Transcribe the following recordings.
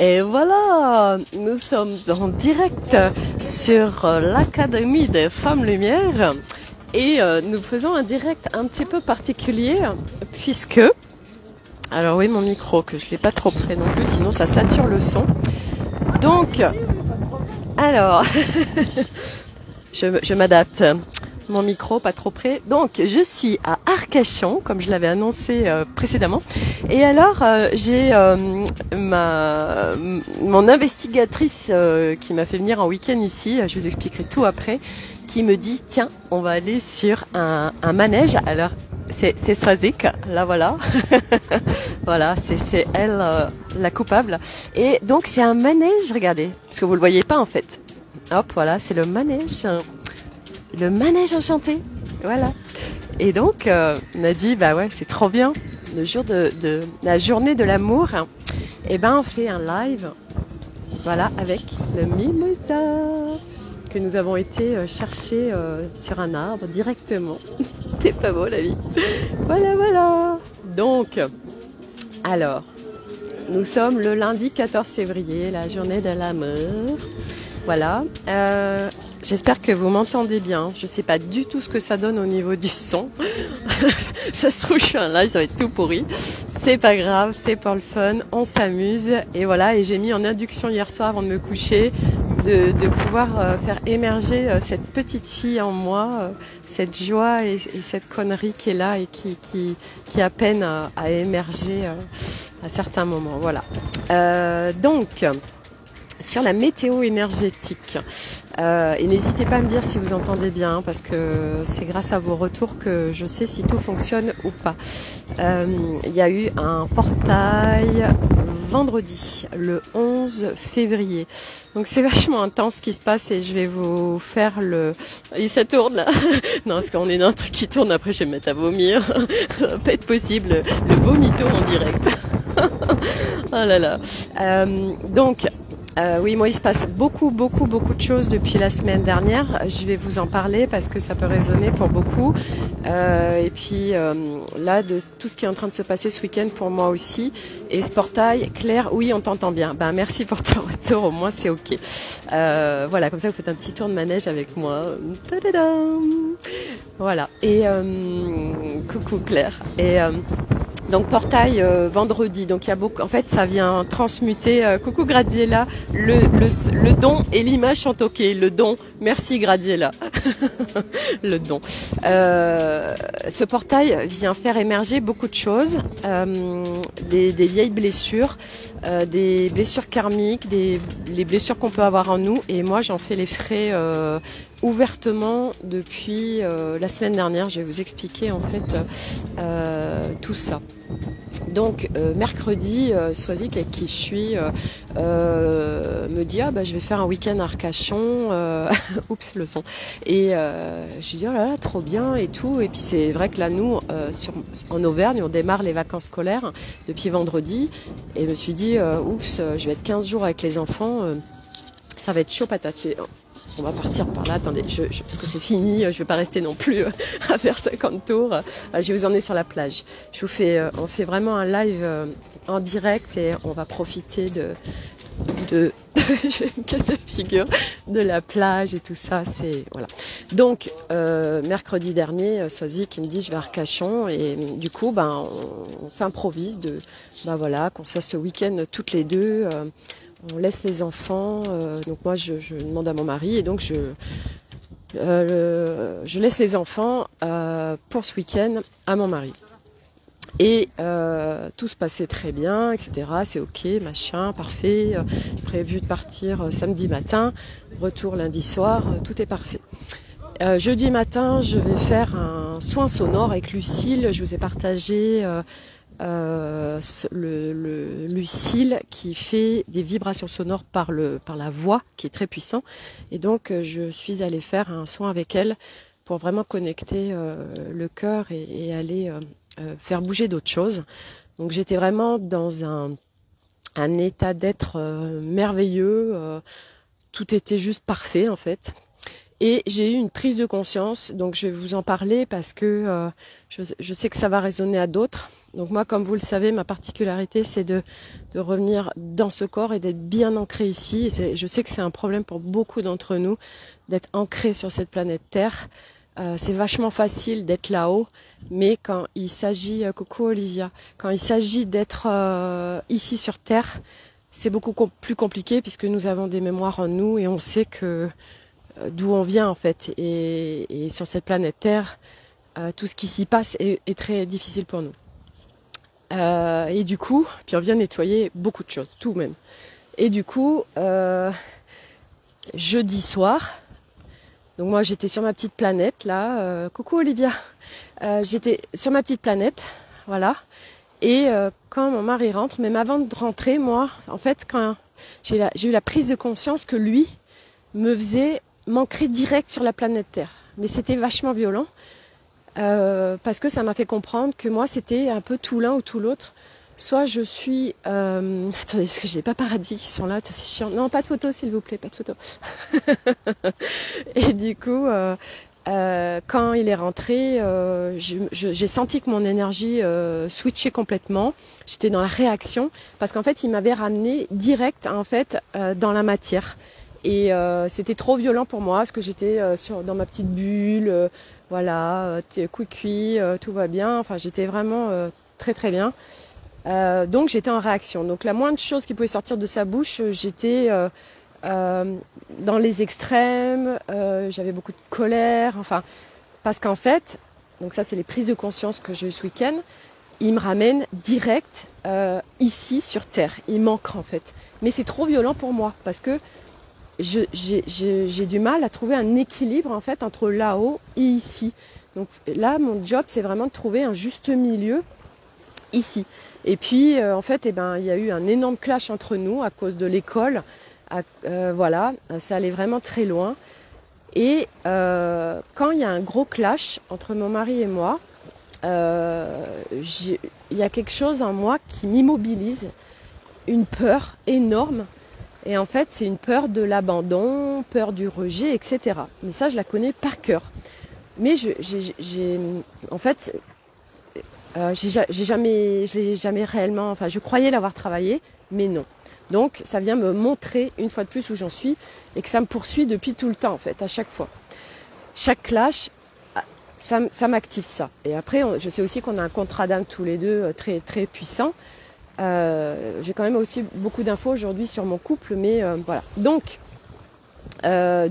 Et voilà, nous sommes en direct sur l'Académie des Femmes Lumière et nous faisons un direct un petit peu particulier puisque, alors oui mon micro que je ne l'ai pas trop près non plus sinon ça sature le son. Donc, alors, je m'adapte. Mon micro pas trop près. Donc je suis à Arcachon comme je l'avais annoncé précédemment. Et alors j'ai mon investigatrice qui m'a fait venir en week-end ici, je vous expliquerai tout après, qui me dit tiens on va aller sur un manège. Alors c'est Swazik, là voilà. Voilà, c'est elle la coupable. Et donc c'est un manège, regardez, parce que vous le voyez pas en fait. Hop voilà, c'est le manège. Le manège enchanté, voilà. Et donc, on a dit, bah ouais, c'est trop bien. Le jour de la journée de l'amour, et ben on fait un live, voilà, avec le mimosa que nous avons été chercher sur un arbre directement. C'est pas beau la vie. Voilà, voilà. Donc, alors, nous sommes le lundi 14 février, la journée de l'amour. Voilà. J'espère que vous m'entendez bien. Je sais pas du tout ce que ça donne au niveau du son. Ça se trouve, je suis un live, ça va être tout pourri. C'est pas grave, c'est pour le fun, on s'amuse. Et voilà, et j'ai mis en induction hier soir avant de me coucher de pouvoir faire émerger cette petite fille en moi, cette joie et cette connerie qui est là et qui a peine à émerger à certains moments. Voilà. Donc, sur la météo énergétique. Et n'hésitez pas à me dire si vous entendez bien, parce que c'est grâce à vos retours que je sais si tout fonctionne ou pas. Il y a eu un portail vendredi, le 11 février. Donc c'est vachement intense ce qui se passe et je vais vous faire le... Et ça tourne là. Non, parce qu'on est dans un truc qui tourne, après je vais me mettre à vomir. Ça va pas être possible, le vomito en direct. Oh là là. Donc... oui, moi il se passe beaucoup de choses depuis la semaine dernière. Je vais vous en parler parce que ça peut résonner pour beaucoup. Et puis là, de tout ce qui est en train de se passer ce week-end pour moi aussi. Et ce portail, Claire, oui, on t'entend bien. Ben merci pour ton retour, au moins c'est ok. Voilà, comme ça vous faites un petit tour de manège avec moi. Tadadam. Voilà. Et coucou Claire. Et donc portail vendredi, donc il y a beaucoup. En fait, ça vient transmuter. Coucou Graziella, le don et l'image sont ok. Le don, merci Graziella. Le don. Ce portail vient faire émerger beaucoup de choses, des vieilles blessures, des blessures karmiques, les blessures qu'on peut avoir en nous. Et moi, j'en fais les frais. Ouvertement depuis la semaine dernière, je vais vous expliquer en fait tout ça. Donc mercredi, Swazik avec qui je suis me dit ah bah je vais faire un week-end à Arcachon, oups le son. Et je lui dis oh là là trop bien et tout. Et puis c'est vrai que là nous en Auvergne on démarre les vacances scolaires depuis vendredi et je me suis dit oups je vais être 15 jours avec les enfants, ça va être chaud patate. On va partir par là, attendez, parce que c'est fini, je ne vais pas rester non plus à faire 50 tours. Je vais vous emmener sur la plage. On fait vraiment un live en direct et on va profiter de je vais me casser la figure, de la plage et tout ça. Voilà. Donc, mercredi dernier, Swazik qui me dit je vais à Arcachon et du coup, on s'improvise voilà, qu'on se fasse ce week-end toutes les deux. On laisse les enfants, donc moi je demande à mon mari et donc je laisse les enfants pour ce week-end à mon mari. Et tout se passait très bien, etc. C'est ok, machin, parfait. Prévu de partir samedi matin, retour lundi soir, tout est parfait. Jeudi matin, je vais faire un soin sonore avec Lucille. Je vous ai partagé... Lucille qui fait des vibrations sonores par la voix qui est très puissant et donc je suis allée faire un soin avec elle pour vraiment connecter le cœur et aller faire bouger d'autres choses. Donc j'étais vraiment dans un état d'être merveilleux, tout était juste parfait en fait. Et j'ai eu une prise de conscience, donc je vais vous en parler parce que je sais que ça va résonner à d'autres. Donc moi, comme vous le savez, ma particularité, c'est de revenir dans ce corps et d'être bien ancré ici. Et je sais que c'est un problème pour beaucoup d'entre nous, d'être ancré sur cette planète Terre. C'est vachement facile d'être là-haut, mais quand il s'agit, coucou Olivia, quand il s'agit d'être ici sur Terre, c'est beaucoup plus compliqué puisque nous avons des mémoires en nous et on sait que d'où on vient en fait. Et sur cette planète Terre, tout ce qui s'y passe est très difficile pour nous. Et du coup, puis on vient nettoyer beaucoup de choses, tout même. Et du coup, jeudi soir, donc moi j'étais sur ma petite planète là, coucou Olivia, j'étais sur ma petite planète, voilà. Et quand mon mari rentre, même avant de rentrer, moi, en fait, quand j'ai eu la prise de conscience que lui me faisait m'ancrer direct sur la planète Terre. Mais c'était vachement violent. Parce que ça m'a fait comprendre que moi c'était un peu tout l'un ou tout l'autre. Soit je suis... Attendez, est-ce que j'ai pas paradis qui sont là, c'est chiant. Non, pas de photo s'il vous plaît, pas de photo. Et du coup, quand il est rentré, j'ai senti que mon énergie switchait complètement. J'étais dans la réaction parce qu'en fait il m'avait ramené direct en fait dans la matière. Et c'était trop violent pour moi parce que j'étais dans ma petite bulle. Voilà, cuicui, tout va bien. Enfin, j'étais vraiment très très bien. Donc j'étais en réaction. Donc la moindre chose qui pouvait sortir de sa bouche, j'étais dans les extrêmes. J'avais beaucoup de colère. Enfin, parce qu'en fait, donc ça c'est les prises de conscience que j'ai eu ce week-end. Il me ramène direct ici sur Terre. Il m'ancre en fait. Mais c'est trop violent pour moi parce que j'ai du mal à trouver un équilibre en fait entre là-haut et ici. Donc là, mon job, c'est vraiment de trouver un juste milieu ici. Et puis, en fait, il y a eu un énorme clash entre nous à cause de l'école. Voilà, ça allait vraiment très loin. Et quand il y a un gros clash entre mon mari et moi, il y a quelque chose en moi qui m'immobilise, une peur énorme. Et en fait, c'est une peur de l'abandon, peur du rejet, etc. Mais ça, je la connais par cœur. Mais je l'ai jamais réellement. Enfin, je croyais l'avoir travaillé, mais non. Donc, ça vient me montrer une fois de plus où j'en suis et que ça me poursuit depuis tout le temps, en fait, à chaque fois. Chaque clash, ça m'active ça. Et après, je sais aussi qu'on a un contrat d'âme tous les deux très très puissant. J'ai quand même aussi beaucoup d'infos aujourd'hui sur mon couple, mais voilà. Donc,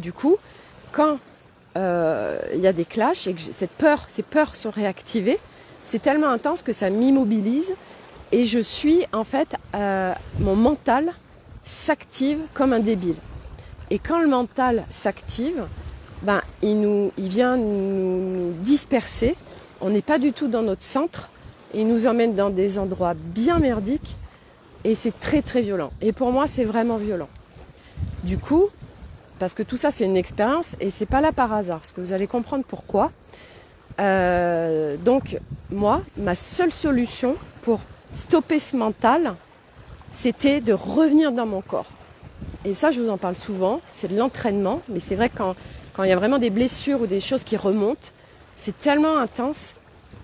du coup, quand il y a des clashs et que ces peurs sont réactivées, c'est tellement intense que ça m'immobilise et je suis en fait, mon mental s'active comme un débile. Et quand le mental s'active, il vient nous disperser. On n'est pas du tout dans notre centre. Il nous emmène dans des endroits bien merdiques et c'est très très violent. Et pour moi, c'est vraiment violent. Du coup, parce que tout ça, c'est une expérience et c'est pas là par hasard, parce que vous allez comprendre pourquoi. Donc, moi, ma seule solution pour stopper ce mental, c'était de revenir dans mon corps. Et ça, je vous en parle souvent, c'est de l'entraînement, mais c'est vrai que quand il y a vraiment des blessures ou des choses qui remontent, c'est tellement intense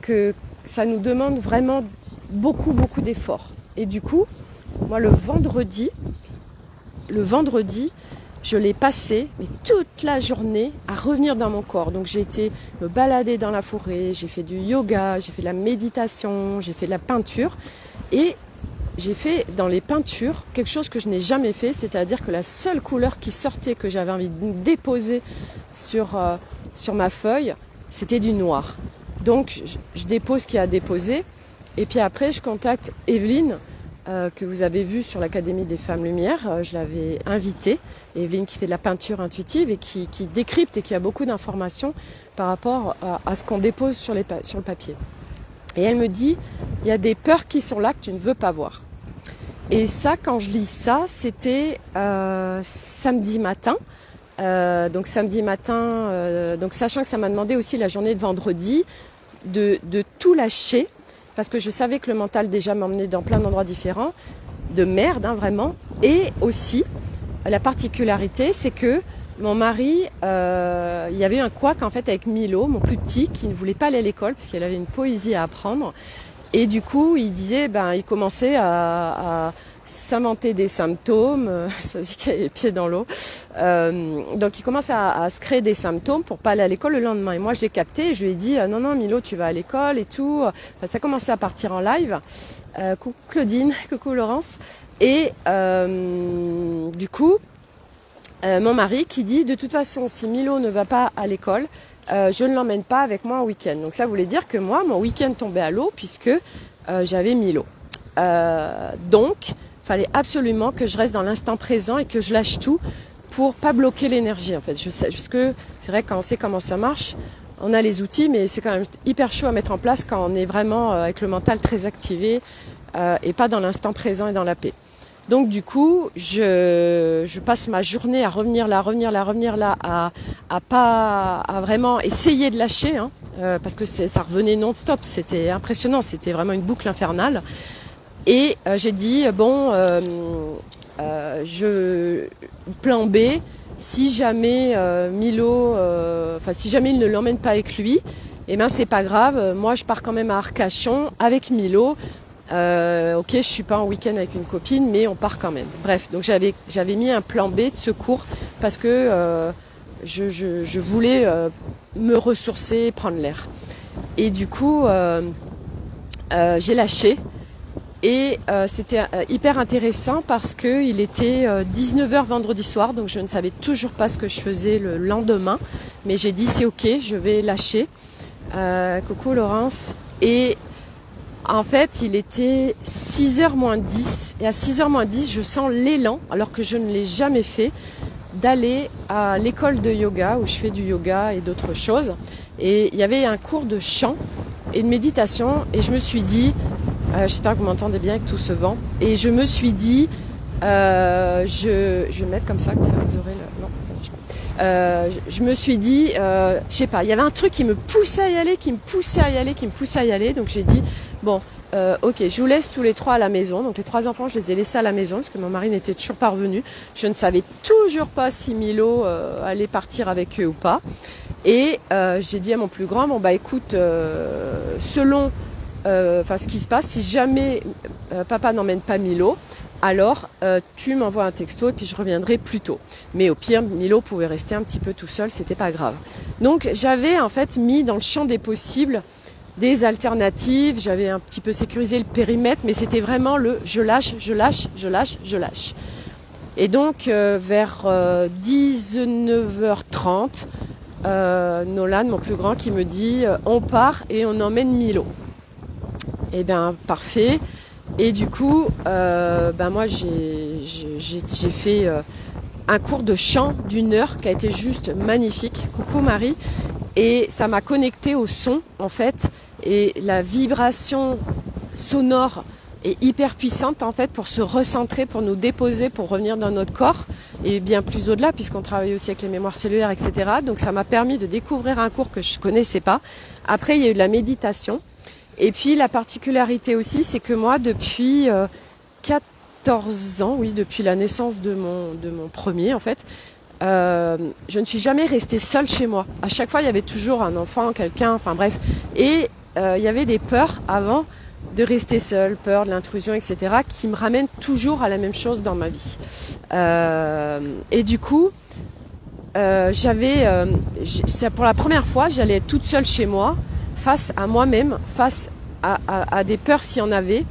que ça nous demande vraiment beaucoup, beaucoup d'efforts. Et du coup, moi, le vendredi, je l'ai passé mais toute la journée à revenir dans mon corps. Donc j'ai été me balader dans la forêt, j'ai fait du yoga, j'ai fait de la méditation, j'ai fait de la peinture. Et j'ai fait dans les peintures quelque chose que je n'ai jamais fait, c'est-à-dire que la seule couleur qui sortait, que j'avais envie de déposer sur ma feuille, c'était du noir. Donc je dépose ce qu'il y a à déposer et puis après je contacte Evelyne que vous avez vue sur l'Académie des Femmes Lumière. Je l'avais invitée, Evelyne qui fait de la peinture intuitive et qui décrypte et qui a beaucoup d'informations par rapport à ce qu'on dépose sur le papier. Et elle me dit, il y a des peurs qui sont là que tu ne veux pas voir. Et ça, quand je lis ça, c'était samedi matin. Donc samedi matin, donc sachant que ça m'a demandé aussi la journée de vendredi de tout lâcher parce que je savais que le mental déjà m'emmenait dans plein d'endroits différents, de merde vraiment. Et aussi la particularité, c'est que mon mari, il y avait un couac en fait avec Milo, mon plus petit, qui ne voulait pas aller à l'école parce qu'il avait une poésie à apprendre. Et du coup, il disait, il commençait à s'inventer des symptômes, Soisy qui a les pieds dans l'eau. Donc il commence à se créer des symptômes pour pas aller à l'école le lendemain. Et moi je l'ai capté et je lui ai dit non Milo, tu vas à l'école et tout. Enfin, ça commençait à partir en live. Coucou Claudine, coucou Laurence. Et du coup, mon mari qui dit de toute façon si Milo ne va pas à l'école, je ne l'emmène pas avec moi en week-end. Donc ça voulait dire que moi, mon week-end tombait à l'eau puisque j'avais Milo. Donc fallait absolument que je reste dans l'instant présent et que je lâche tout pour pas bloquer l'énergie en fait. Je sais, parce que c'est vrai quand on sait comment ça marche, on a les outils, mais c'est quand même hyper chaud à mettre en place quand on est vraiment avec le mental très activé et pas dans l'instant présent et dans la paix. Donc du coup, je passe ma journée à revenir là, à vraiment essayer de lâcher, hein, parce que ça revenait non-stop, c'était impressionnant, c'était vraiment une boucle infernale. Et j'ai dit plan B, si jamais Milo, si jamais il ne l'emmène pas avec lui, eh ben c'est pas grave. Moi, je pars quand même à Arcachon avec Milo. Ok, je suis pas en week-end avec une copine, mais on part quand même. Bref, donc j'avais mis un plan B de secours parce que je voulais me ressourcer, prendre l'air. Et du coup, j'ai lâché. Et c'était hyper intéressant parce qu'il était 19h vendredi soir, donc je ne savais toujours pas ce que je faisais le lendemain. Mais j'ai dit c'est ok, je vais lâcher. Coucou Laurence. Et en fait, il était 6h moins 10. Et à 6h moins 10, je sens l'élan, alors que je ne l'ai jamais fait, d'aller à l'école de yoga où je fais du yoga et d'autres choses. Et il y avait un cours de chant et de méditation. Et je me suis dit... j'espère que vous m'entendez bien avec tout ce vent. Et je me suis dit, je vais me mettre comme ça vous aurez le... Non, ça marche pas. Je me suis dit, je sais pas, il y avait un truc qui me poussait à y aller, donc j'ai dit, bon, ok, je vous laisse tous les trois à la maison. Donc les trois enfants, je les ai laissés à la maison parce que mon mari n'était toujours pas revenu. Je ne savais toujours pas si Milo allait partir avec eux ou pas. Et j'ai dit à mon plus grand, bon bah écoute, selon... ce qui se passe, si jamais papa n'emmène pas Milo, alors tu m'envoies un texto et puis je reviendrai plus tôt. Mais au pire, Milo pouvait rester un petit peu tout seul, c'était pas grave. Donc j'avais en fait mis dans le champ des possibles des alternatives, j'avais un petit peu sécurisé le périmètre, mais c'était vraiment le je lâche. Et donc vers 19h30, Nolan, mon plus grand, qui me dit on part et on emmène Milo. Eh bien, parfait. Et du coup, moi, j'ai fait un cours de chant d'1 heure qui a été juste magnifique. Coucou Marie. Et ça m'a connecté au son, en fait. Et la vibration sonore est hyper puissante, en fait, pour se recentrer, pour nous déposer, pour revenir dans notre corps. Et bien plus au-delà, puisqu'on travaille aussi avec les mémoires cellulaires, etc. Donc, ça m'a permis de découvrir un cours que je connaissais pas. Après, il y a eu de la méditation. Et puis la particularité aussi, c'est que moi, depuis 14 ans, oui, depuis la naissance de mon premier, en fait, je ne suis jamais restée seule chez moi. À chaque fois, il y avait toujours un enfant, quelqu'un, enfin bref. Et il y avait des peurs avant de rester seule, peur de l'intrusion, etc., qui me ramènent toujours à la même chose dans ma vie. Et du coup, pour la première fois, j'allais être toute seule chez moi, face à moi-même, face à des peurs s'il y en avait.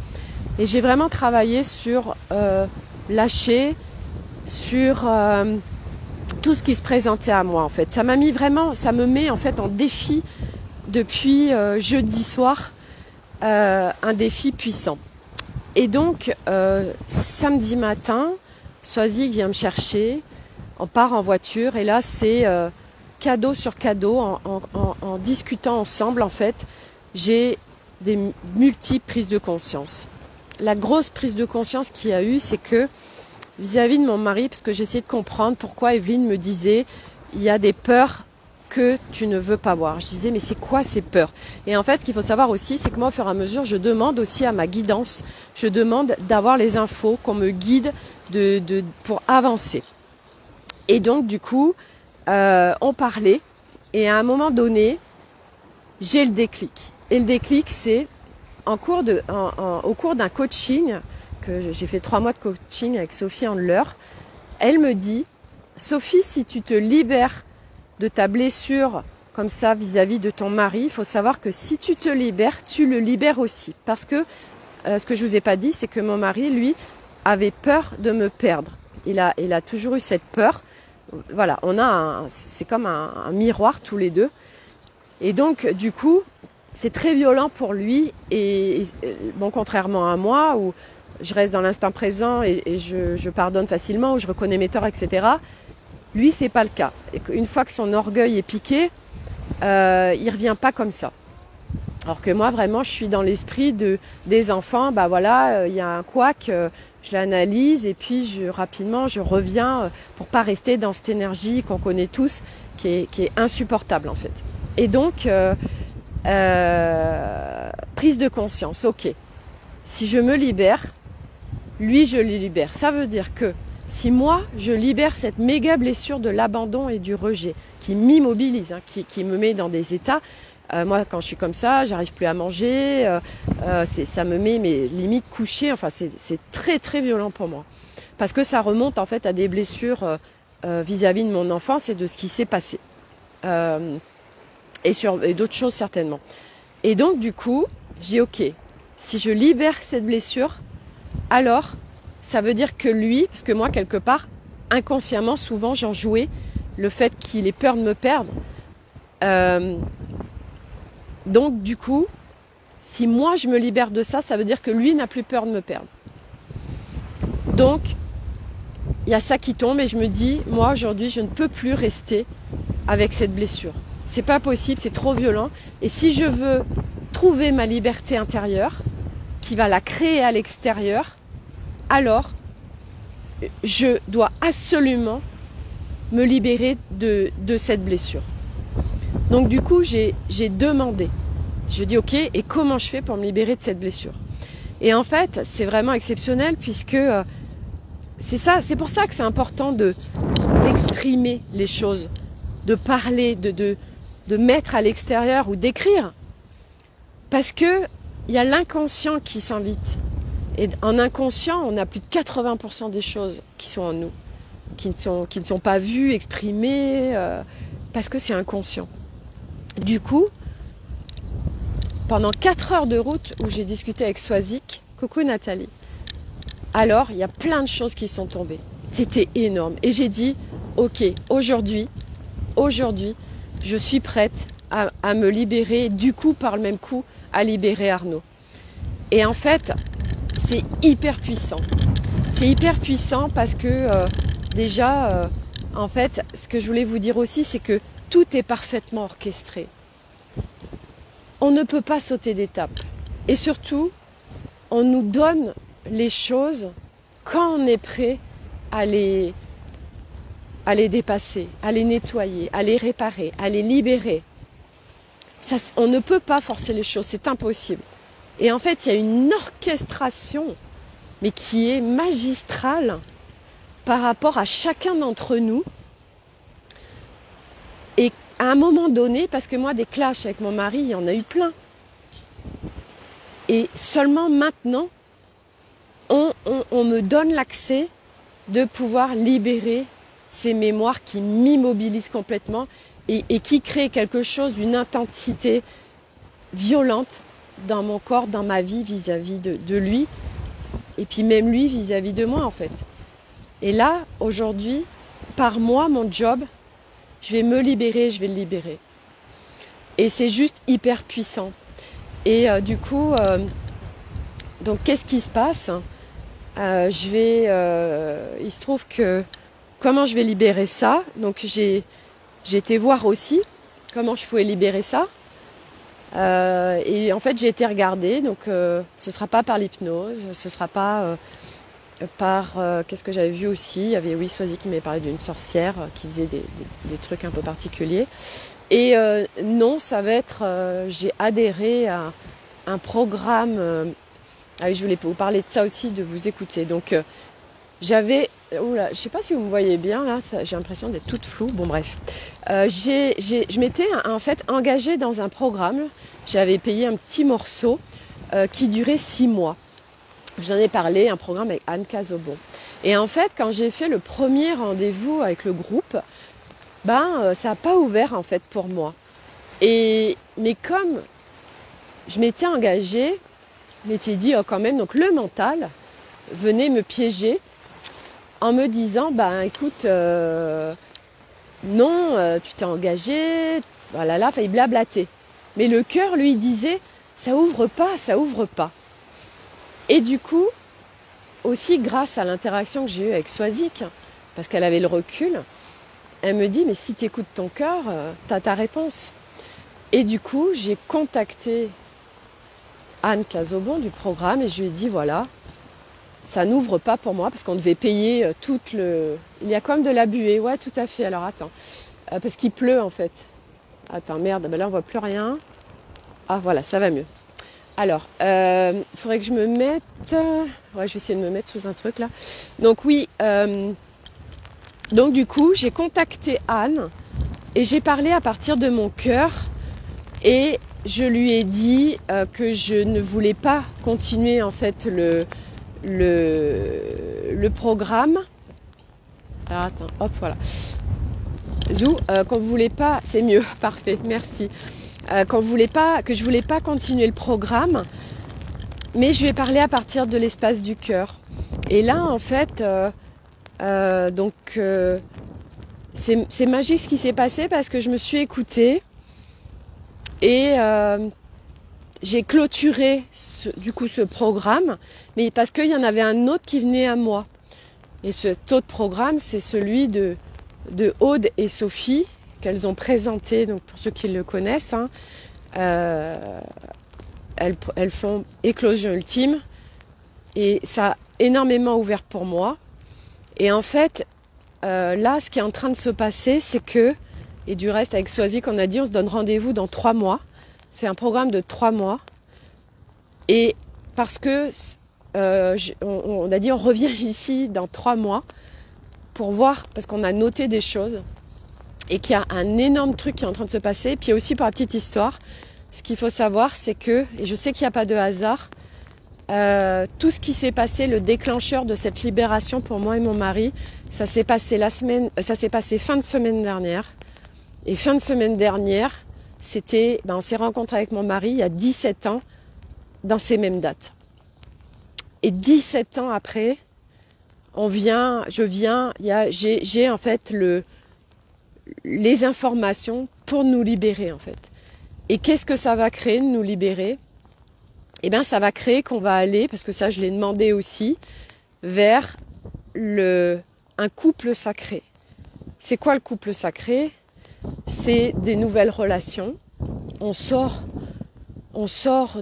Et j'ai vraiment travaillé sur lâcher, sur tout ce qui se présentait à moi en fait. Ça m'a mis vraiment, ça me met en fait en défi depuis jeudi soir, un défi puissant. Et donc samedi matin, Soisy vient me chercher, on part en voiture et là c'est... cadeau sur cadeau, en discutant ensemble, en fait, j'ai des multiples prises de conscience. La grosse prise de conscience qu'il y a eu, c'est que vis-à-vis de mon mari, parce que j'essayais de comprendre pourquoi Evelyne me disait il y a des peurs que tu ne veux pas voir. Je disais mais c'est quoi ces peurs? Et en fait, ce qu'il faut savoir aussi, c'est que moi, au fur et à mesure, je demande aussi à ma guidance, je demande d'avoir les infos, qu'on me guide pour avancer. Et donc, du coup, on parlait, et à un moment donné, j'ai le déclic. Et le déclic, c'est au cours d'un coaching, que j'ai fait 3 mois de coaching avec Sophie Handler, elle me dit, Sophie, si tu te libères de ta blessure comme ça vis-à-vis de ton mari, il faut savoir que si tu te libères, tu le libères aussi. Parce que ce que je vous ai pas dit, c'est que mon mari, lui, avait peur de me perdre. Il a toujours eu cette peur. Voilà, c'est comme un miroir tous les deux. Et donc, du coup, c'est très violent pour lui. Et bon, contrairement à moi, où je reste dans l'instant présent et je pardonne facilement, où je reconnais mes torts, etc. Lui, c'est pas le cas. Et une fois que son orgueil est piqué, il revient pas comme ça. Alors que moi, vraiment, je suis dans l'esprit des enfants. Bah voilà, il y a un couac, je l'analyse et puis rapidement, je reviens pour pas rester dans cette énergie qu'on connaît tous, qui est insupportable en fait. Et donc, prise de conscience. Ok, si je me libère, lui, je le libère. Ça veut dire que si moi, je libère cette méga blessure de l'abandon et du rejet, qui m'immobilise, hein, qui me met dans des états, moi, quand je suis comme ça, j'arrive plus à manger, ça me met mes limites couchées, enfin, c'est très, très violent pour moi. Parce que ça remonte, en fait, à des blessures vis-à-vis de mon enfance et de ce qui s'est passé. Et d'autres choses, certainement. Et donc, du coup, je dis, ok, si je libère cette blessure, alors, ça veut dire que lui, parce que moi, quelque part, inconsciemment, souvent, j'en jouais le fait qu'il ait peur de me perdre. Donc, du coup, si moi, je me libère de ça, ça veut dire que lui n'a plus peur de me perdre. Donc, il y a ça qui tombe et je me dis, moi, aujourd'hui, je ne peux plus rester avec cette blessure. C'est pas possible, c'est trop violent. Et si je veux trouver ma liberté intérieure, qui va la créer à l'extérieur, alors je dois absolument me libérer de cette blessure. Donc du coup, j'ai demandé. Je dis ok, et comment je fais pour me libérer de cette blessure? Et en fait, c'est vraiment exceptionnel puisque c'est pour ça que c'est important d'exprimer les choses, de parler, de mettre à l'extérieur ou d'écrire. Parce que il y a l'inconscient qui s'invite. Et en inconscient, on a plus de 80% des choses qui sont en nous, qui ne sont pas vues, exprimées, parce que c'est inconscient. Du coup, pendant 4 heures de route où j'ai discuté avec Swazik, coucou Nathalie, alors il y a plein de choses qui sont tombées. C'était énorme. Et j'ai dit, ok, aujourd'hui, je suis prête à me libérer, du coup, par le même coup, à libérer Arnaud. Et en fait, c'est hyper puissant. C'est hyper puissant parce que déjà, en fait, ce que je voulais vous dire aussi, c'est que tout est parfaitement orchestré. On ne peut pas sauter d'étape. Et surtout, on nous donne les choses quand on est prêt à les dépasser, à les nettoyer, à les réparer, à les libérer. Ça, on ne peut pas forcer les choses, c'est impossible. Et en fait, il y a une orchestration, mais qui est magistrale par rapport à chacun d'entre nous. Et à un moment donné, parce que moi, des clashs avec mon mari, il y en a eu plein. Et seulement maintenant, on me donne l'accès de pouvoir libérer ces mémoires qui m'immobilisent complètement et qui créent quelque chose d'une intensité violente dans mon corps, dans ma vie vis-à-vis de lui, et puis même lui vis-à-vis de moi en fait. Et là, aujourd'hui, par moi, mon job, je vais me libérer, je vais le libérer. Et c'est juste hyper puissant. Et du coup, donc qu'est-ce qui se passe? Il se trouve que, comment je vais libérer ça? Donc j'ai été voir aussi comment je pouvais libérer ça. Et en fait, j'ai été regarder, donc ce sera pas par l'hypnose, ce sera pas par... qu'est-ce que j'avais vu aussi? Il y avait Swazik qui m'avait parlé d'une sorcière qui faisait des trucs un peu particuliers. Et non, ça va être... j'ai adhéré à un programme... ah oui, je voulais vous parler de ça aussi, de vous écouter. Donc, j'avais, oula, je sais pas si vous me voyez bien là, j'ai l'impression d'être toute floue. Bon bref, je m'étais en fait engagée dans un programme. J'avais payé un petit morceau qui durait 6 mois. Je vous en ai parlé, un programme avec Anne Cazobon. Et en fait, quand j'ai fait le premier rendez-vous avec le groupe, ça n'a pas ouvert en fait pour moi. Mais comme je m'étais engagée, je m'étais dit quand même, donc le mental venait me piéger en me disant, écoute, non, tu t'es engagé, voilà là, il blablatait. Mais le cœur lui disait, ça ouvre pas, ça ouvre pas. Et du coup, aussi grâce à l'interaction que j'ai eue avec Swazik, parce qu'elle avait le recul, elle me dit, mais si tu écoutes ton cœur, tu as ta réponse. Et du coup, j'ai contacté Anne Cazobon du programme et je lui ai dit, voilà, ça n'ouvre pas pour moi, parce qu'on devait payer Il y a quand même de la buée, ouais, tout à fait, alors attends, parce qu'il pleut en fait. Attends, merde, là on voit plus rien. Ah voilà, ça va mieux. Alors, il faudrait que je me mette... Ouais, je vais essayer de me mettre sous un truc là. Donc oui, donc du coup, j'ai contacté Anne et j'ai parlé à partir de mon cœur et je lui ai dit que je ne voulais pas continuer en fait le programme. Alors attends, hop, voilà. Zou, qu'on voulait pas... C'est mieux, parfait, merci. Que je voulais pas continuer le programme, mais je lui ai parlé à partir de l'espace du cœur. Et là, en fait, c'est magique ce qui s'est passé parce que je me suis écoutée et j'ai clôturé ce programme, mais parce qu'il y en avait un autre qui venait à moi. Et cet autre programme, c'est celui de Aude et Sophie, qu'elles ont présenté, donc pour ceux qui le connaissent, elles font Éclosion Ultime et ça a énormément ouvert pour moi. Et en fait, là, ce qui est en train de se passer, c'est que, et du reste avec Swazik, on a dit on se donne rendez-vous dans 3 mois. C'est un programme de 3 mois. Et parce que on a dit on revient ici dans 3 mois pour voir, parce qu'on a noté des choses. Et qu'il y a un énorme truc qui est en train de se passer. Puis aussi, pour la petite histoire, ce qu'il faut savoir, c'est que, et je sais qu'il n'y a pas de hasard, tout ce qui s'est passé, le déclencheur de cette libération pour moi et mon mari, ça s'est passé fin de semaine dernière. Et fin de semaine dernière, on s'est rencontrés avec mon mari il y a 17 ans, dans ces mêmes dates. Et 17 ans après, j'ai en fait les informations pour nous libérer en fait. Et qu'est-ce que ça va créer de nous libérer? Eh bien ça va créer qu'on va aller, parce que ça je l'ai demandé aussi, vers un couple sacré. C'est quoi le couple sacré? C'est des nouvelles relations. On sort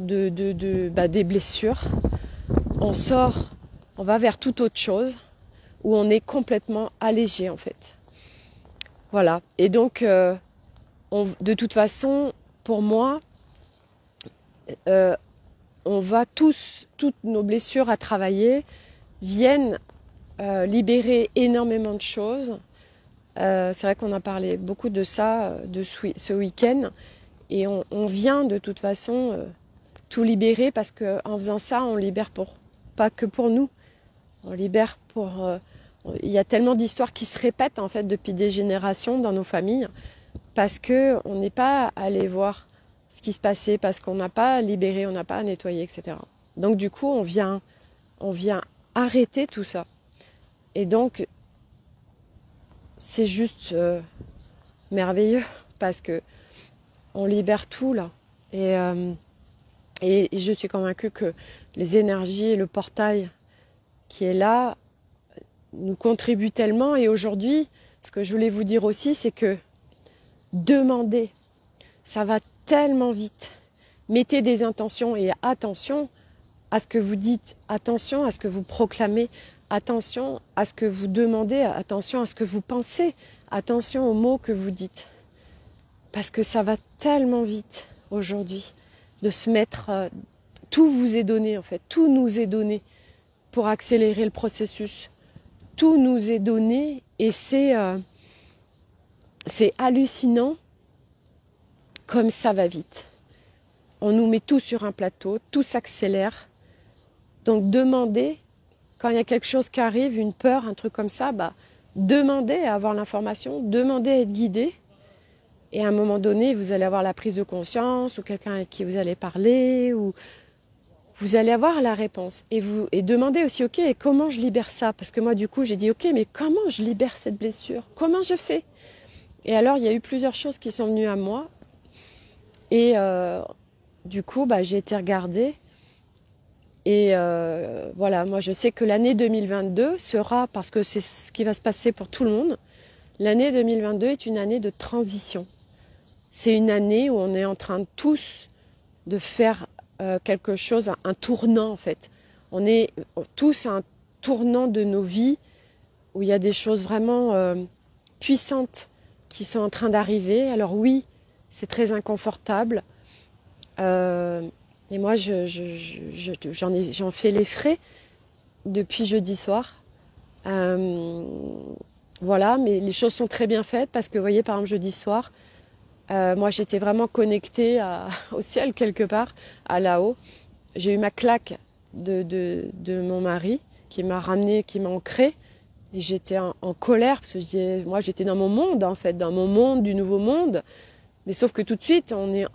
des blessures. On va vers toute autre chose où on est complètement allégé en fait. Voilà, et donc de toute façon, pour moi, on va toutes nos blessures à travailler viennent libérer énormément de choses. C'est vrai qu'on a parlé beaucoup de ça ce week-end, et on vient de toute façon tout libérer, parce qu'en faisant ça, on libère pas que pour nous, on libère pour... il y a tellement d'histoires qui se répètent en fait depuis des générations dans nos familles, parce qu'on n'est pas allé voir ce qui se passait, parce qu'on n'a pas libéré, on n'a pas nettoyé, etc. Donc du coup, on vient arrêter tout ça. Et donc, c'est juste merveilleux, parce que on libère tout là. Et je suis convaincue que les énergies et le portail qui est là nous contribuent tellement. Et aujourd'hui, ce que je voulais vous dire aussi, c'est que demander, ça va tellement vite. Mettez des intentions et attention à ce que vous dites, attention à ce que vous proclamez, attention à ce que vous demandez, attention à ce que vous pensez, attention aux mots que vous dites. Parce que ça va tellement vite aujourd'hui de se mettre... tout vous est donné en fait, tout nous est donné pour accélérer le processus. tout nous est donné et c'est hallucinant comme ça va vite. On nous met tout sur un plateau, tout s'accélère. Donc demandez, quand il y a quelque chose qui arrive, une peur, un truc comme ça, demandez à avoir l'information, demandez à être guidé. Et à un moment donné, vous allez avoir la prise de conscience, ou quelqu'un avec qui vous allez parler, ou vous allez avoir la réponse. Et demandez aussi, ok, et comment je libère ça? Parce que moi, du coup, j'ai dit, ok, mais comment je libère cette blessure? Comment je fais? Et alors, il y a eu plusieurs choses qui sont venues à moi. Et du coup, j'ai été regarder. Et voilà, moi, je sais que l'année 2022 sera, parce que c'est ce qui va se passer pour tout le monde, l'année 2022 est une année de transition. C'est une année où on est en train tous de faire quelque chose, un tournant en fait. On est tous à un tournant de nos vies où il y a des choses vraiment puissantes qui sont en train d'arriver. Alors oui, c'est très inconfortable. Et moi, j'en fais les frais depuis jeudi soir. Voilà, mais les choses sont très bien faites parce que, vous voyez, par exemple, jeudi soir, moi, j'étais vraiment connectée au ciel quelque part, à là-haut. J'ai eu ma claque de mon mari qui m'a ramenée, qui m'a ancrée. Et j'étais en colère parce que moi, j'étais dans mon monde, en fait, dans mon monde, du nouveau monde. Mais sauf que tout de suite, on est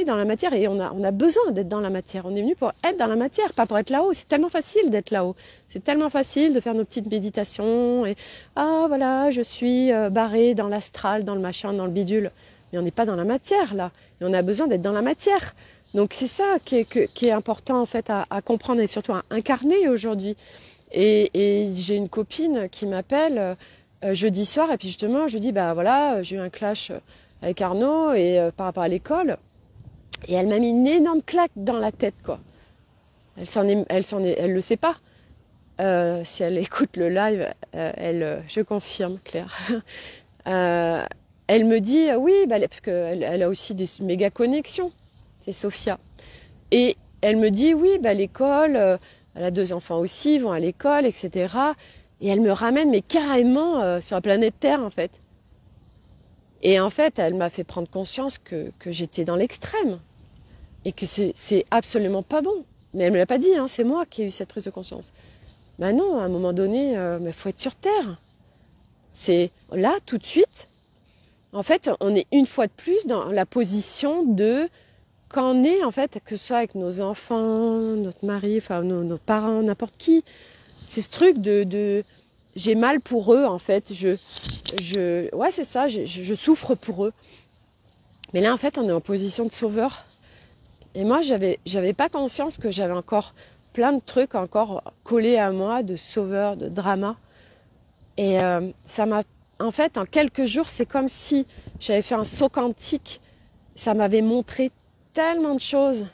dans la matière et on a besoin d'être dans la matière. On est venu pour être dans la matière, pas pour être là-haut. C'est tellement facile d'être là-haut. C'est tellement facile de faire nos petites méditations et voilà, je suis barré dans l'astral, dans le machin, dans le bidule. Mais on n'est pas dans la matière là. Et on a besoin d'être dans la matière. Donc c'est ça qui est important en fait à comprendre et surtout à incarner aujourd'hui. Et j'ai une copine qui m'appelle jeudi soir et puis justement je dis voilà, j'ai eu un clash avec Arnaud et par rapport à l'école et elle m'a mis une énorme claque dans la tête quoi. Elle le sait pas. Si elle écoute le live, je confirme Claire. Elle me dit oui parce qu'elle a aussi des méga connexions. C'est Sophia. Et elle me dit oui l'école, elle a 2 enfants aussi, ils vont à l'école, etc. Et elle me ramène mais carrément sur la planète Terre en fait. Et en fait, elle m'a fait prendre conscience que j'étais dans l'extrême et que c'est absolument pas bon. Mais elle me l'a pas dit, c'est moi qui ai eu cette prise de conscience. Non, à un moment donné, il faut être sur Terre. C'est là, tout de suite. En fait, on est une fois de plus dans la position de quand on est, en fait, que ce soit avec nos enfants, notre mari, enfin nos parents, n'importe qui, c'est ce truc de j'ai mal pour eux, en fait. Ouais, c'est ça, je souffre pour eux. Mais là, en fait, on est en position de sauveur. Et moi, j'avais pas conscience que j'avais encore plein de trucs encore collés à moi, de sauveur, de drama. Et ça m'a... En fait, en quelques jours, c'est comme si j'avais fait un saut quantique. Ça m'avait montré tellement de choses.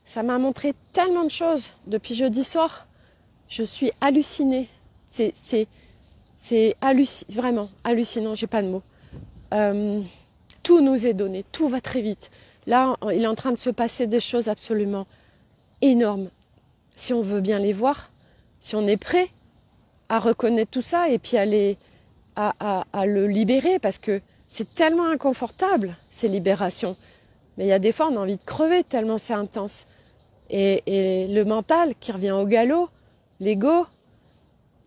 Ça m'a montré tellement de choses depuis jeudi soir. Je suis hallucinée. C'est vraiment hallucinant, j'ai pas de mots. Tout nous est donné, tout va très vite. Là, il est en train de se passer des choses absolument énormes. Si on veut bien les voir, si on est prêt à reconnaître tout ça et puis à le libérer, parce que c'est tellement inconfortable, ces libérations. Mais il y a des fois, on a envie de crever tellement c'est intense. Et le mental qui revient au galop, l'ego,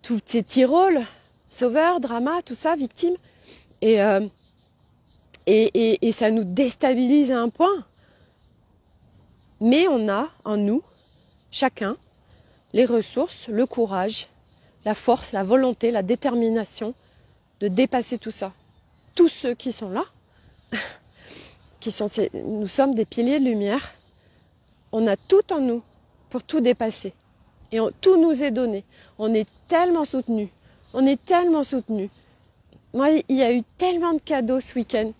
tous ces petits rôles, sauveur, drama, tout ça, victime. Et ça nous déstabilise à un point. Mais on a en nous, chacun, les ressources, le courage, la force, la volonté, la détermination de dépasser tout ça. Tous ceux qui sont là, nous sommes des piliers de lumière, on a tout en nous pour tout dépasser. Et tout nous est donné. On est tellement soutenus. On est tellement soutenus. Moi, il y a eu tellement de cadeaux ce week-end.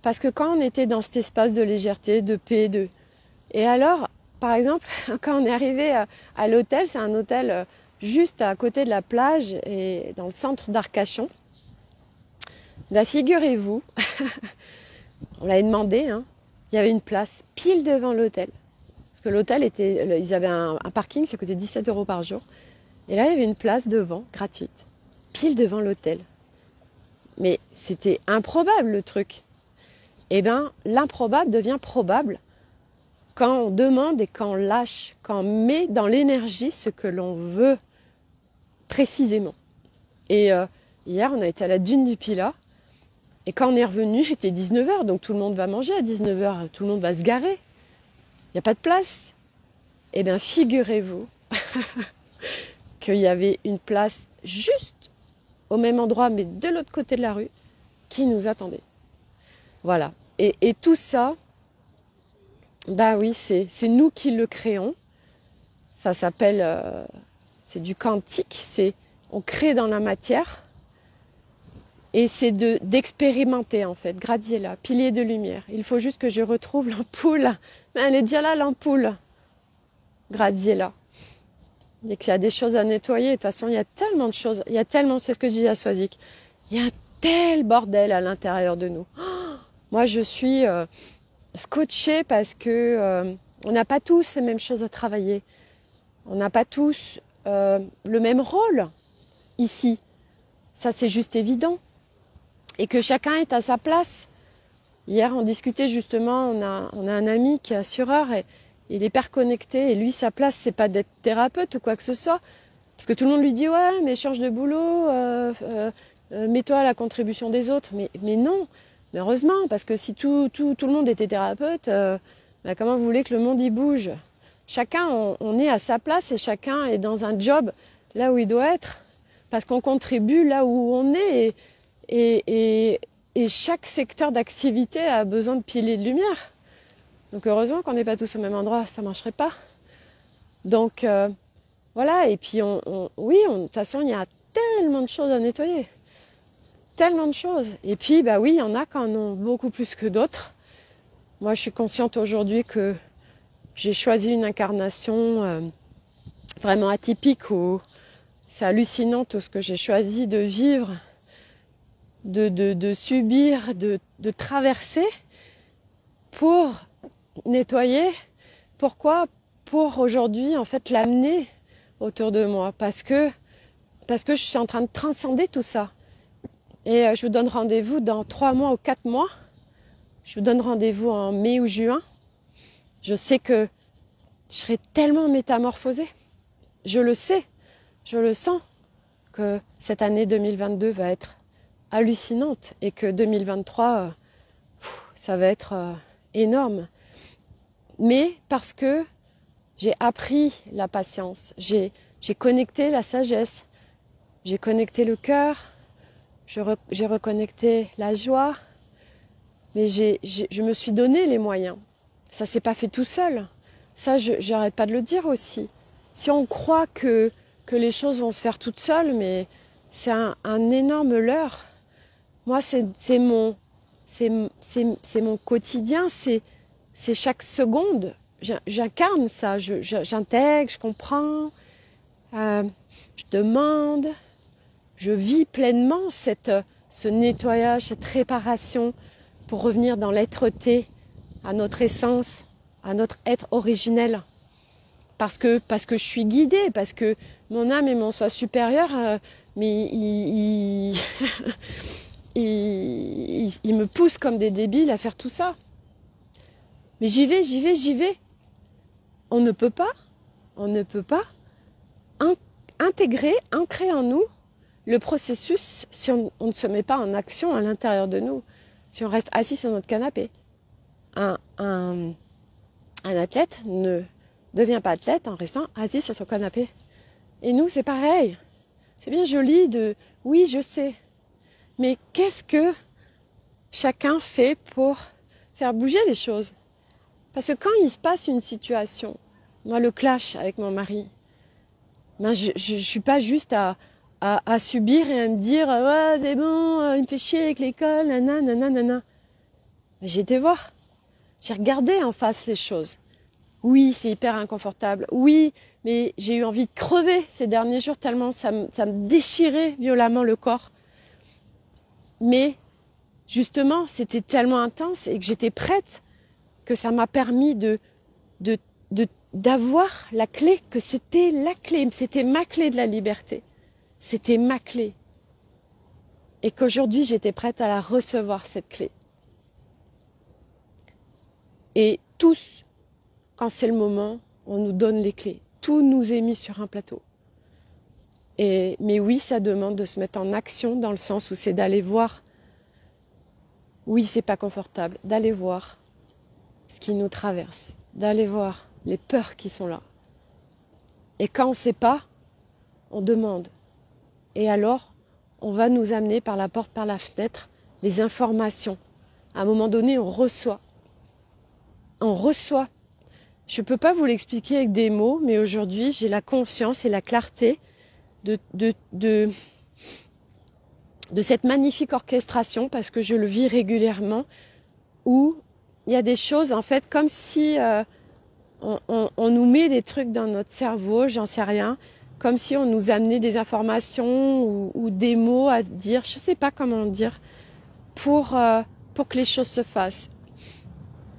Parce que quand on était dans cet espace de légèreté, de paix, Et alors, par exemple, quand on est arrivé à l'hôtel, c'est un hôtel juste à côté de la plage et dans le centre d'Arcachon. Figurez-vous, on l'avait demandé, il y avait une place pile devant l'hôtel. Parce que l'hôtel ils avaient un parking, ça coûtait 17 € par jour. Et là, il y avait une place devant, gratuite, pile devant l'hôtel. Mais c'était improbable le truc. Eh bien, l'improbable devient probable quand on demande et quand on lâche, quand on met dans l'énergie ce que l'on veut précisément. Et hier, on a été à la dune du Pilat. Et quand on est revenu, il était 19h, donc tout le monde va manger à 19h, tout le monde va se garer. Il n'y a pas de place. Eh bien, figurez-vous qu'il y avait une place juste au même endroit, mais de l'autre côté de la rue, qui nous attendait. Voilà. Et tout ça, bah oui, c'est nous qui le créons. Ça s'appelle, c'est du quantique, on crée dans la matière. Et c'est d'expérimenter en fait. Graziella, pilier de lumière. Il faut juste que je retrouve l'ampoule. Mais elle est déjà là l'ampoule. Graziella. Et qu'il y a des choses à nettoyer. De toute façon, il y a tellement de choses. Il y a tellement, c'est ce que je dis à Swazik. Il y a un tel bordel à l'intérieur de nous. Oh, moi, je suis scotchée parce que on n'a pas tous les mêmes choses à travailler. On n'a pas tous le même rôle ici. Ça, c'est juste évident. Et que chacun est à sa place. Hier, on discutait justement, on a un ami qui est assureur et il est hyper connecté. Et lui, sa place, c'est pas d'être thérapeute ou quoi que ce soit. Parce que tout le monde lui dit, ouais, mais change de boulot, mets-toi à la contribution des autres. Mais non, mais heureusement, parce que si tout le monde était thérapeute, bah, comment vous voulez que le monde y bouge? Chacun, on est à sa place et chacun est dans un job là où il doit être. Parce qu'on contribue là où on est. Et chaque secteur d'activité a besoin de piliers de lumière. Donc heureusement qu'on n'est pas tous au même endroit, ça ne marcherait pas. Donc voilà, et puis de toute façon, il y a tellement de choses à nettoyer. Tellement de choses. Et puis, bah oui, il y en a qui en ont beaucoup plus que d'autres. Moi, je suis consciente aujourd'hui que j'ai choisi une incarnation vraiment atypique. C'est hallucinant tout ce que j'ai choisi de vivre. De subir, de traverser pour nettoyer. Pourquoi? Pour aujourd'hui, en fait, l'amener autour de moi. Parce que je suis en train de transcender tout ça. Et je vous donne rendez-vous dans 3 mois ou 4 mois. Je vous donne rendez-vous en mai ou juin. Je sais que je serai tellement métamorphosée. Je le sais, je le sens, que cette année 2022 va être hallucinante et que 2023 ça va être énorme, mais parce que j'ai appris la patience, j'ai connecté la sagesse, j'ai connecté le cœur, j'ai reconnecté la joie, mais je me suis donné les moyens. Ça s'est pas fait tout seul, ça j'arrête pas de le dire aussi. Si on croit que les choses vont se faire toutes seules, mais c'est un énorme leurre. Moi, c'est mon quotidien, c'est chaque seconde. J'incarne ça, j'intègre, je comprends, je demande, je vis pleinement ce nettoyage, cette réparation pour revenir dans l'être-té, à notre essence, à notre être originel. Parce que je suis guidée, parce que mon âme et mon soi supérieur, mais ils me poussent comme des débiles à faire tout ça. Mais j'y vais. On ne peut pas intégrer, ancrer en nous le processus si on ne se met pas en action à l'intérieur de nous, si on reste assis sur notre canapé. Un athlète ne devient pas athlète en restant assis sur son canapé. Et nous, c'est pareil. C'est bien joli oui, je sais. Mais qu'est-ce que chacun fait pour faire bouger les choses? Parce que quand il se passe une situation, moi le clash avec mon mari, ben je suis pas juste à subir et à me dire ouais c'est bon, il me fait chier avec l'école, nanana. Mais j'ai été voir, j'ai regardé en face les choses. Oui, c'est hyper inconfortable. Oui, mais j'ai eu envie de crever ces derniers jours tellement ça me déchirait violemment le corps. Mais justement, c'était tellement intense et que j'étais prête que ça m'a permis de d'avoir la clé, que c'était la clé, c'était ma clé de la liberté. C'était ma clé. Et qu'aujourd'hui, j'étais prête à la recevoir, cette clé. Et tous, quand c'est le moment, on nous donne les clés. Tout nous est mis sur un plateau. Mais oui, ça demande de se mettre en action dans le sens où c'est d'aller voir. Oui, c'est pas confortable. D'aller voir ce qui nous traverse. D'aller voir les peurs qui sont là. Et quand on ne sait pas, on demande. Et alors, on va nous amener par la porte, par la fenêtre, les informations. À un moment donné, on reçoit. On reçoit. Je ne peux pas vous l'expliquer avec des mots, mais aujourd'hui, j'ai la conscience et la clarté de cette magnifique orchestration, parce que je le vis régulièrement, où il y a des choses, en fait, comme si on nous met des trucs dans notre cerveau, j'en sais rien, comme si on nous amenait des informations ou des mots à dire, je ne sais pas comment dire, pour que les choses se fassent.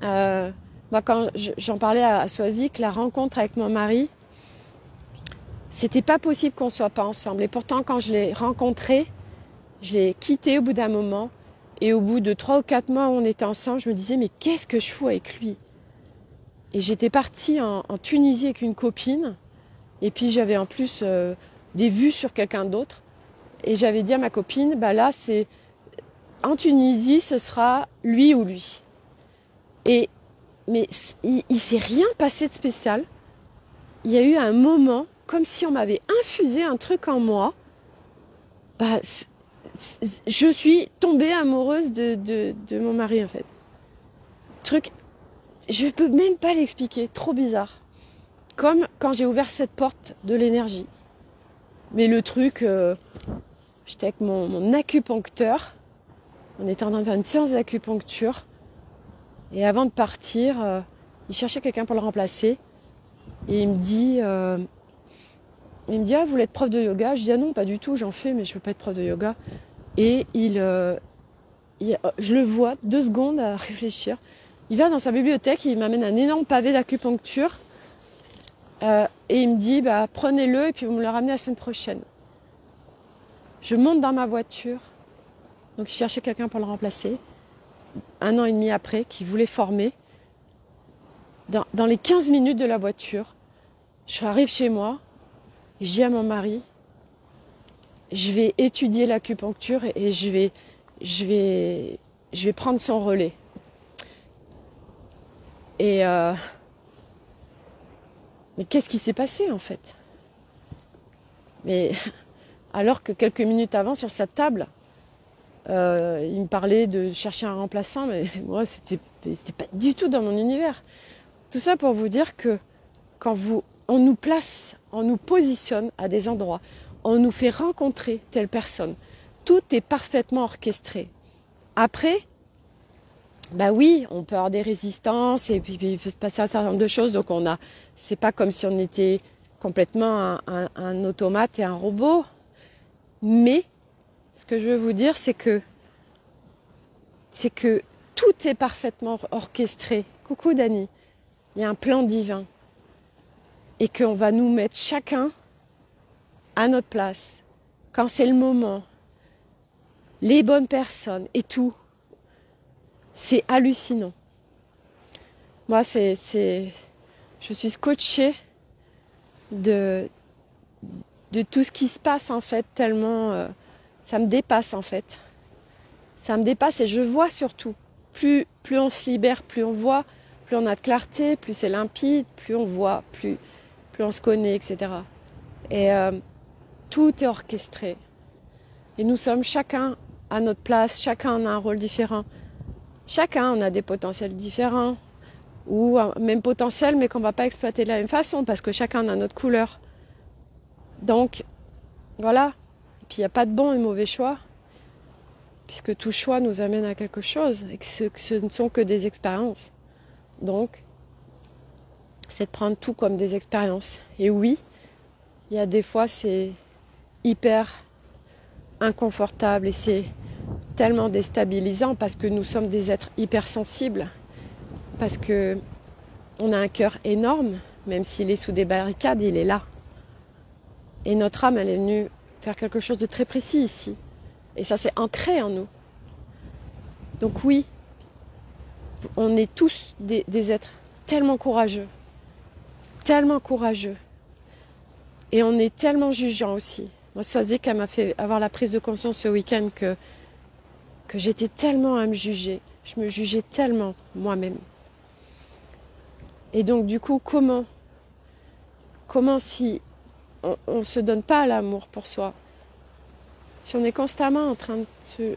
Moi, quand j'en parlais à Swazik, la rencontre avec mon mari, c'était pas possible qu'on soit pas ensemble. Et pourtant, quand je l'ai rencontré, je l'ai quitté au bout d'un moment. Et au bout de 3 ou 4 mois où on était ensemble, je me disais, mais qu'est-ce que je fous avec lui? Et j'étais partie en Tunisie avec une copine. Et puis j'avais en plus des vues sur quelqu'un d'autre. Et j'avais dit à ma copine, bah là, c'est en Tunisie, ce sera lui ou lui. Mais il s'est rien passé de spécial. Il y a eu un moment, comme si on m'avait infusé un truc en moi. Bah, je suis tombée amoureuse de mon mari, en fait. Truc, je ne peux même pas l'expliquer, trop bizarre. Comme quand j'ai ouvert cette porte de l'énergie. Mais le truc, j'étais avec mon acupuncteur. On était en train de faire une séance d'acupuncture. Et avant de partir, il cherchait quelqu'un pour le remplacer. Et il me dit, ah, vous voulez être prof de yoga? Je dis, ah non, pas du tout, j'en fais, mais je ne veux pas être prof de yoga. Et je le vois 2 secondes à réfléchir. Il va dans sa bibliothèque, il m'amène un énorme pavé d'acupuncture. Et il me dit, bah, prenez-le et puis vous me le ramenez la semaine prochaine. Je monte dans ma voiture. Donc il cherchait quelqu'un pour le remplacer. 1 an et demi après, qui voulait former. Dans les 15 minutes de la voiture, je arrive chez moi, et je dis à mon mari, je vais étudier l'acupuncture et je vais prendre son relais. Et mais qu'est-ce qui s'est passé en fait? Mais alors que quelques minutes avant, sur sa table, il me parlait de chercher un remplaçant, mais moi, c'était pas du tout dans mon univers. Tout ça pour vous dire que quand on nous place, on nous positionne à des endroits, on nous fait rencontrer telle personne, tout est parfaitement orchestré. Après, bah oui, on peut avoir des résistances et puis il peut se passer un certain nombre de choses. Donc c'est pas comme si on était complètement un automate et un robot. Mais ce que je veux vous dire, c'est que tout est parfaitement orchestré. Coucou Dani, il y a un plan divin et qu'on va nous mettre chacun à notre place quand c'est le moment, les bonnes personnes et tout. C'est hallucinant. Moi, je suis scotchée de tout ce qui se passe en fait, tellement ça me dépasse en fait. Ça me dépasse et je vois surtout. Plus on se libère, plus on voit, plus on a de clarté, plus c'est limpide, plus on voit, plus on se connaît, etc. Et tout est orchestré. Et nous sommes chacun à notre place, chacun a un rôle différent. Chacun, on a des potentiels différents, ou un même potentiel, mais qu'on ne va pas exploiter de la même façon, parce que chacun a notre couleur. Donc, voilà. Et puis, il n'y a pas de bon et mauvais choix, puisque tout choix nous amène à quelque chose, et que ce ne sont que des expériences. Donc, c'est de prendre tout comme des expériences. Et oui, il y a des fois, c'est hyper inconfortable, et c'est tellement déstabilisant parce que nous sommes des êtres hypersensibles, parce que on a un cœur énorme, même s'il est sous des barricades, il est là. Et notre âme, elle est venue faire quelque chose de très précis ici. Et ça, c'est ancré en nous. Donc oui, on est tous des êtres tellement courageux. Tellement courageux. Et on est tellement jugeants aussi. Moi, Swazik, elle m'a fait avoir la prise de conscience ce week-end que j'étais tellement à me juger. Je me jugeais tellement moi-même. Et donc, du coup, comment si on ne se donne pas l'amour pour soi, si on est constamment en train de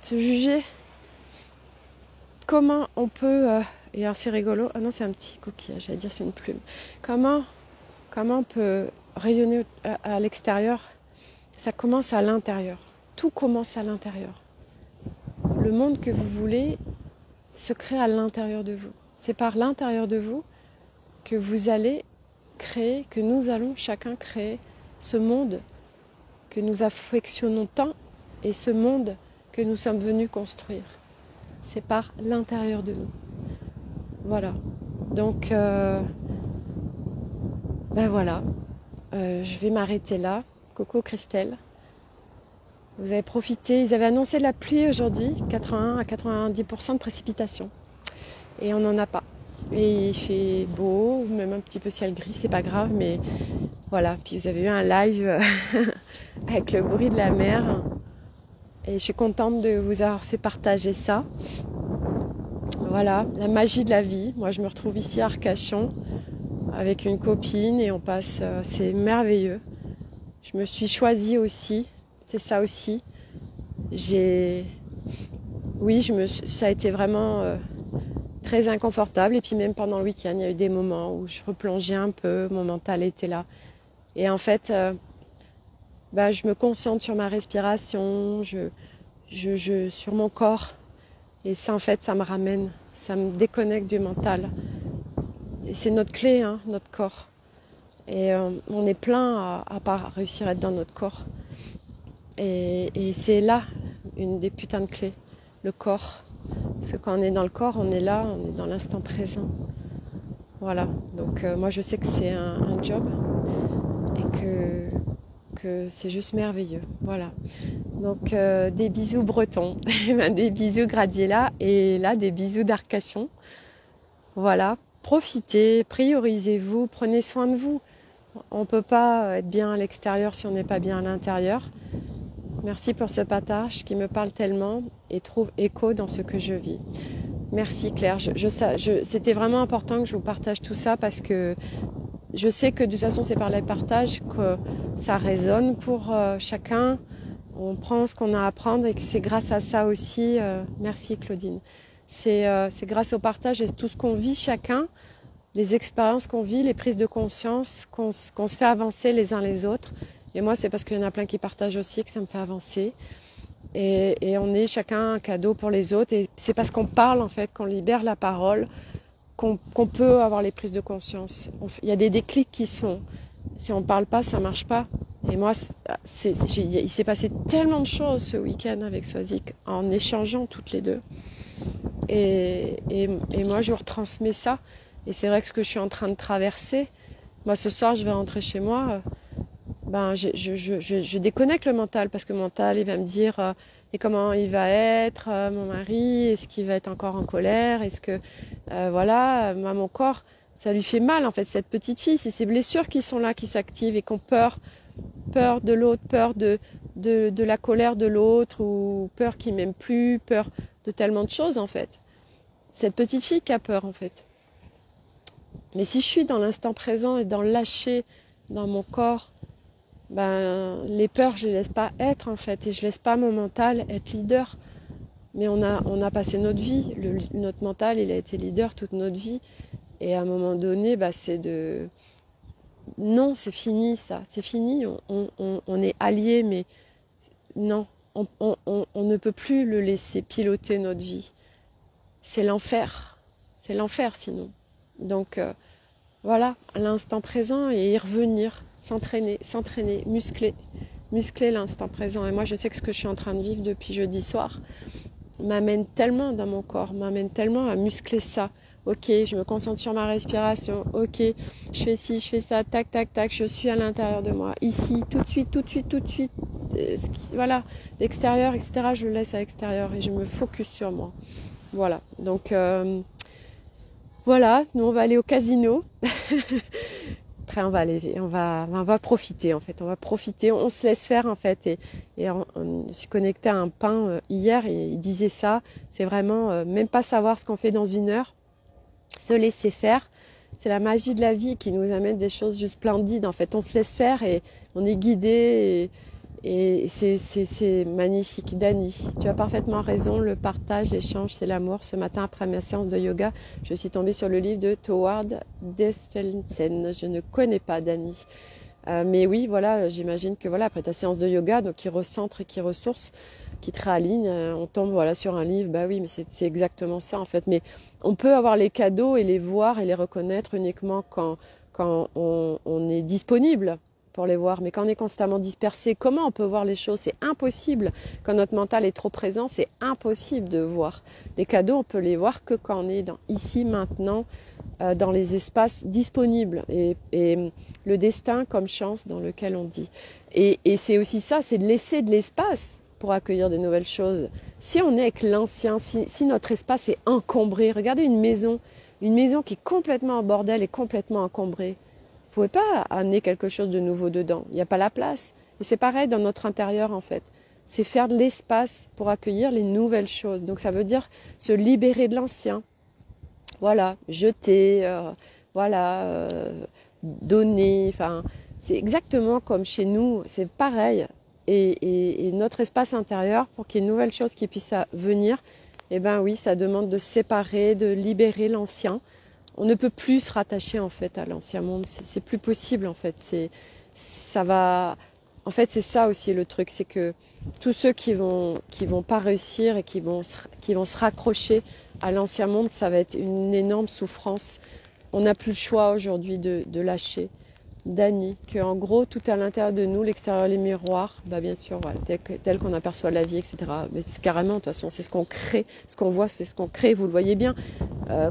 se juger, comment on peut... et alors, c'est rigolo. Ah non, c'est un petit coquillage, j'allais dire c'est une plume. Comment on peut rayonner à l'extérieur? Ça commence à l'intérieur. Tout commence à l'intérieur. Le monde que vous voulez se crée à l'intérieur de vous. C'est par l'intérieur de vous que vous allez créer, que nous allons chacun créer ce monde que nous affectionnons tant et ce monde que nous sommes venus construire. C'est par l'intérieur de nous. Voilà. Donc, ben voilà. Je vais m'arrêter là. Coucou Christelle. Vous avez profité. Ils avaient annoncé de la pluie aujourd'hui, 80 à 90% de précipitations. Et on n'en a pas. Et il fait beau, même un petit peu ciel gris, c'est pas grave, mais voilà. Puis vous avez eu un live avec le bruit de la mer. Et je suis contente de vous avoir fait partager ça. Voilà, la magie de la vie. Moi, je me retrouve ici à Arcachon avec une copine et on passe, c'est merveilleux. Je me suis choisie aussi, c'est ça aussi. Ça a été vraiment très inconfortable. Et puis même pendant le week-end, il y a eu des moments où je replongeais un peu, mon mental était là. Et en fait, je me concentre sur ma respiration, sur mon corps. Et ça, en fait, ça me ramène, ça me déconnecte du mental. Et c'est notre clé, hein, notre corps. Et on est plein à pas réussir à être dans notre corps. Et c'est là une des putains de clés, le corps. Parce que quand on est dans le corps, on est là, on est dans l'instant présent. Voilà. Donc moi, je sais que c'est un job et que c'est juste merveilleux. Voilà. Donc des bisous bretons, des bisous Gradiella et là des bisous d'Arcachon. Voilà. Profitez, priorisez-vous, prenez soin de vous. On ne peut pas être bien à l'extérieur si on n'est pas bien à l'intérieur. Merci pour ce partage qui me parle tellement et trouve écho dans ce que je vis. Merci Claire. C'était vraiment important que je vous partage tout ça parce que je sais que de toute façon c'est par les partages que ça résonne pour chacun. On prend ce qu'on a à apprendre et que c'est grâce à ça aussi. Merci Claudine. C'est grâce au partage et tout ce qu'on vit chacun, les expériences qu'on vit, les prises de conscience, qu'on se fait avancer les uns les autres. Et moi, c'est parce qu'il y en a plein qui partagent aussi que ça me fait avancer. Et on est chacun un cadeau pour les autres. Et c'est parce qu'on parle, en fait, qu'on libère la parole, qu'on peut avoir les prises de conscience. Il y a des déclics qui sont... Si on ne parle pas, ça ne marche pas. Et moi, il s'est passé tellement de choses ce week-end avec Swazik, en échangeant toutes les deux. Et moi, je retransmets ça. Et c'est vrai que ce que je suis en train de traverser, moi, ce soir, je vais rentrer chez moi... je déconnecte le mental parce que le mental il va me dire et comment il va être mon mari, est-ce qu'il va être encore en colère, est-ce que voilà, moi mon corps ça lui fait mal en fait, cette petite fille, c'est ces blessures qui sont là, qui s'activent et qu'on peur de l'autre, peur de la colère de l'autre ou peur qu'il m'aime plus, peur de tellement de choses en fait. Cette petite fille qui a peur en fait. Mais si je suis dans l'instant présent et dans le lâcher dans mon corps, les peurs, je les laisse pas être en fait, et je laisse pas mon mental être leader. Mais on a passé notre vie, notre mental, il a été leader toute notre vie. Et à un moment donné, non, c'est fini ça, c'est fini. On est alliés, mais non, on ne peut plus le laisser piloter notre vie. C'est l'enfer sinon. Donc voilà, à l'instant présent et y revenir. S'entraîner, muscler l'instant présent. Et moi, je sais que ce que je suis en train de vivre depuis jeudi soir m'amène tellement dans mon corps, m'amène tellement à muscler ça ok, je me concentre sur ma respiration, ok, je fais ci, je fais ça, tac, tac, tac, je suis à l'intérieur de moi, ici, tout de suite, tout de suite, tout de suite, voilà, l'extérieur, etc., je le laisse à l'extérieur et je me focus sur moi. Voilà, donc voilà, nous on va aller au casino. Après on va profiter en fait, on va profiter, on se laisse faire en fait. Et on s'est connecté à un pain hier et il disait ça, c'est vraiment même pas savoir ce qu'on fait dans une heure, se laisser faire. C'est la magie de la vie qui nous amène des choses juste splendides en fait. On se laisse faire et on est guidé et c'est magnifique. Dani, tu as parfaitement raison, le partage, l'échange, c'est l'amour. Ce matin, après ma séance de yoga, je suis tombée sur le livre de Thorwald Desfelsen. Je ne connais pas Dani. Mais oui, voilà, j'imagine que voilà, après ta séance de yoga, donc qui recentre et qui ressource, qui te réaligne, on tombe voilà, sur un livre, bah oui, mais c'est exactement ça en fait. Mais on peut avoir les cadeaux et les voir et les reconnaître uniquement quand on est disponible pour les voir, mais quand on est constamment dispersé, comment on peut voir les choses? C'est impossible. Quand notre mental est trop présent, c'est impossible de voir. Les cadeaux, on peut les voir que quand on est dans ici, maintenant, dans les espaces disponibles et le destin comme chance dans lequel on dit. Et c'est aussi ça, c'est de laisser de l'espace pour accueillir de nouvelles choses. Si on est avec l'ancien, si notre espace est encombré, regardez une maison qui est complètement en bordel et complètement encombrée. Vous ne pouvez pas amener quelque chose de nouveau dedans. Il n'y a pas la place. Et c'est pareil dans notre intérieur en fait. C'est faire de l'espace pour accueillir les nouvelles choses. Donc ça veut dire se libérer de l'ancien. Voilà, jeter, donner. Enfin, c'est exactement comme chez nous. C'est pareil. Et notre espace intérieur, pour qu'il y ait de nouvelles choses qui puissent venir, eh ben oui, ça demande de se séparer, de libérer l'ancien. On ne peut plus se rattacher en fait à l'ancien monde, c'est plus possible en fait. En fait c'est ça aussi le truc, c'est que tous ceux qui vont pas réussir et qui vont se raccrocher à l'ancien monde, ça va être une énorme souffrance. On n'a plus le choix aujourd'hui de lâcher. Dani, que en gros tout est à l'intérieur de nous, l'extérieur les miroirs, bah bien sûr, voilà, tel qu'on aperçoit la vie, etc. Mais c'est carrément, de toute façon, c'est ce qu'on crée, ce qu'on voit, c'est ce qu'on crée, vous le voyez bien.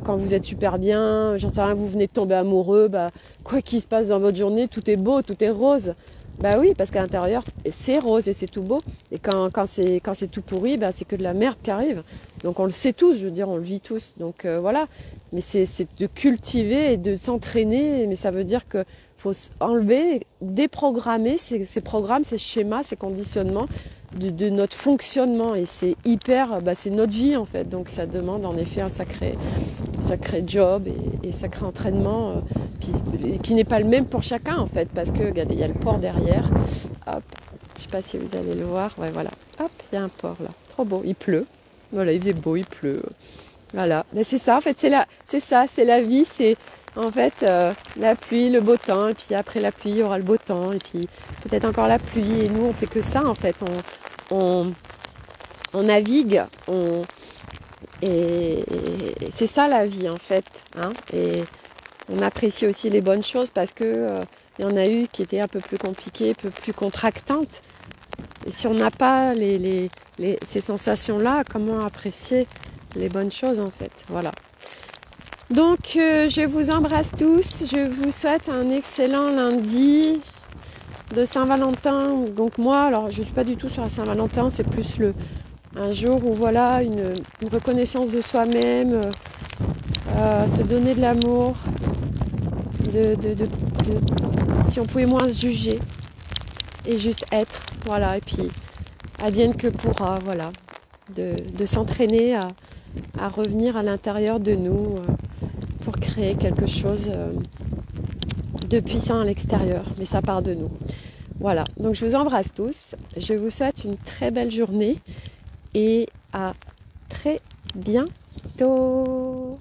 Quand vous êtes super bien, j'en sais rien, vous venez de tomber amoureux, bah quoi qu'il se passe dans votre journée, tout est beau, tout est rose. Bah oui, parce qu'à l'intérieur, c'est rose et c'est tout beau. Et quand c'est tout pourri, bah c'est que de la merde qui arrive. Donc on le sait tous, je veux dire, on le vit tous. Donc voilà. Mais c'est de cultiver et de s'entraîner, mais ça veut dire que faut enlever, déprogrammer ces programmes, ces schémas, ces conditionnements de notre fonctionnement. Et c'est hyper, c'est notre vie en fait. Donc ça demande en effet un sacré job et sacré entraînement, qui n'est pas le même pour chacun en fait. Parce que regardez, il y a le port derrière. Hop, je sais pas si vous allez le voir. Ouais, voilà. Hop, il y a un port là. Trop beau. Il pleut. Voilà, il faisait beau, il pleut. Voilà. Mais c'est ça en fait. C'est la vie. C'est en fait la pluie, le beau temps, et puis après la pluie, il y aura le beau temps, et puis peut-être encore la pluie, et nous on fait que ça en fait, on navigue, et c'est ça la vie en fait, hein, et on apprécie aussi les bonnes choses parce que il y en a eu qui étaient un peu plus compliquées, un peu plus contractantes, et si on n'a pas ces sensations-là, comment apprécier les bonnes choses en fait, voilà. Donc je vous embrasse tous, je vous souhaite un excellent lundi de Saint-Valentin. Donc moi, alors je ne suis pas du tout sur la Saint-Valentin, c'est plus un jour où voilà, une reconnaissance de soi-même, se donner de l'amour, si on pouvait moins se juger et juste être, voilà, et puis advienne que pourra, voilà, de s'entraîner à revenir à l'intérieur de nous, pour créer quelque chose de puissant à l'extérieur, mais ça part de nous. Voilà, donc je vous embrasse tous, je vous souhaite une très belle journée et à très bientôt.